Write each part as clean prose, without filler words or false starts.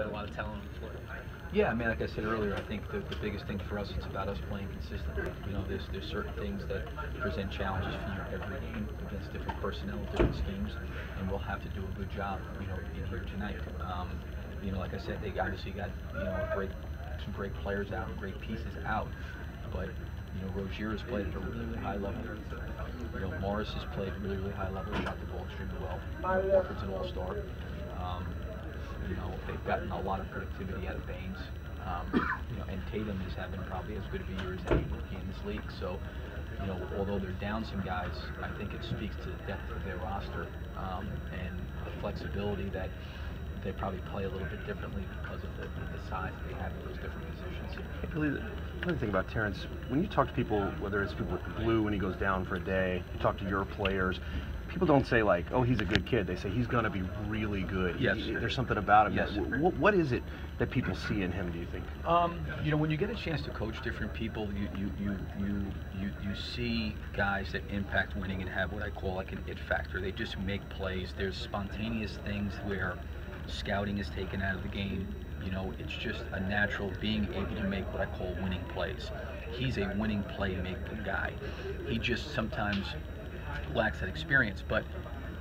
but a lot of talent on the floor. Yeah, I mean, like I said earlier, I think the biggest thing for us, it's about us playing consistently. You know, there's certain things that present challenges for you every game against different personnel, different schemes, and we'll have to do a good job, you know, in here tonight. You know, like I said, they obviously got, you know, some great players out, great pieces out, but you know, Rozier has played at a really, really high level. You know, Morris has played really, really high level, shot the ball extremely well. Walford's an all-star. You know, they've gotten a lot of productivity out of Baines. You know, and Tatum is having probably as good of a year as any rookie in this league. So, you know, although they're down some guys, I think it speaks to the depth of their roster and the flexibility that they probably play a little bit differently because of the size that they have in those different positions. Another thing about Terrence, when you talk to people, whether it's people with the Blue when he goes down for a day, you talk to your players, people don't say like, oh, he's a good kid. They say he's going to be really good. Yes. There's something about him. Yes. What is it that people see in him, do you think? You know, when you get a chance to coach different people, you see guys that impact winning and have what I call like an it factor. They just make plays. There's spontaneous things where scouting is taken out of the game. You know, it's just a natural being able to make what I call winning plays. He's a winning playmaking guy. He just sometimes lacks that experience, but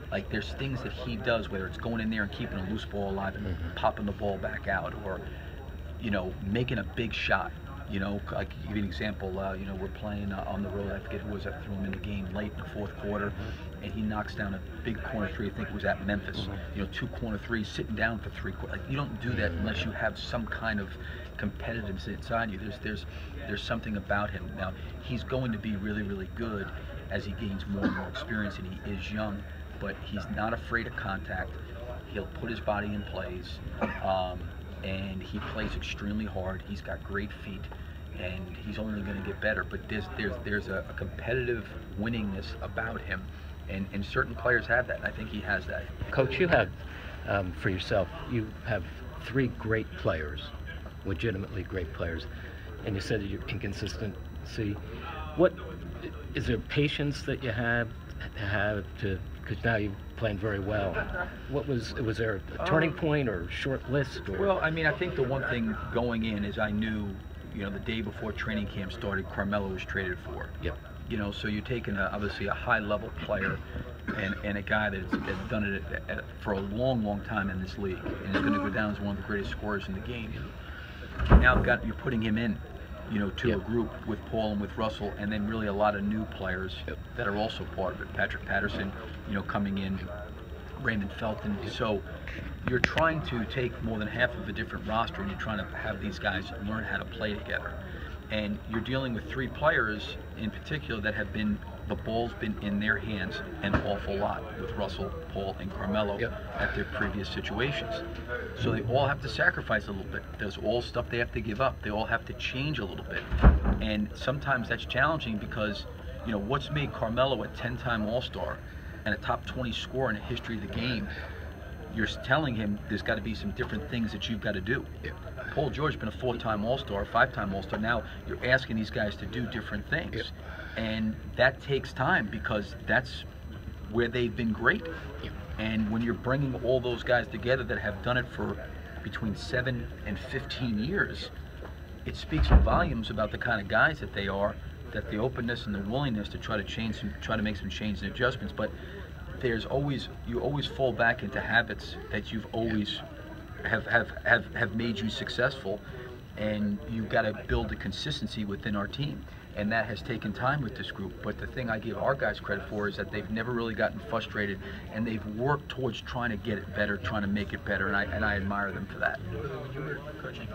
like there's things that he does, whether it's going in there and keeping a loose ball alive and popping the ball back out, or you know, making a big shot. You know, like give you an example. You know, we're playing on the road. I forget who was that threw him in the game late in the fourth quarter, and he knocks down a big corner three. I think it was at Memphis. You know, 2 corner threes, sitting down for 3 quarters. Like you don't do that unless you have some kind of competitiveness inside you. There's something about him. Now he's going to be really, really good as he gains more and more experience, and he is young, but he's not afraid of contact. He'll put his body in plays. And he plays extremely hard. He's got great feet, and he's only going to get better. But there's a competitive winningness about him, and certain players have that. And I think he has that. Coach, you have, for yourself, you have 3 great players, legitimately great players, and you said you're inconsistency. What is there patience that you have to? Because now you're playing very well. Was there a turning point or short list? Or? Well, I mean, I think the one thing going in is I knew, you know, the day before training camp started, Carmelo was traded for. Yep. You know, so you're taking obviously a high-level player and a guy that's done it for a long, long time in this league, and is going to go down as one of the greatest scorers in the game. Now you're putting him in, you know, to a group with Paul and with Russell, and then really a lot of new players that are also part of it. Patrick Patterson, you know, coming in, Raymond Felton. So you're trying to take more than half of a different roster, and you're trying to have these guys learn how to play together. And you're dealing with 3 players in particular that have been, the ball's been in their hands an awful lot with Russell, Paul, and Carmelo at their previous situations. So they all have to sacrifice a little bit. There's all stuff they have to give up. They all have to change a little bit. And sometimes that's challenging because, you know, what's made Carmelo a 10-time All-Star and a top 20 scorer in the history of the game, you're telling him there's got to be some different things that you've got to do. Paul George has been a 4-time All-Star, 5-time All-Star. Now you're asking these guys to do different things. And that takes time because that's where they've been great. And when you're bringing all those guys together that have done it for between 7 and 15 years, it speaks volumes about the kind of guys that they are, that the openness and the willingness to try to make some changes and adjustments. But there's always, you always fall back into habits that you've always have made you successful, and you've got to build a consistency within our team. And that has taken time with this group. But the thing I give our guys credit for is that they've never really gotten frustrated, and they've worked towards trying to get it better, trying to make it better, and I admire them for that. When you were coaching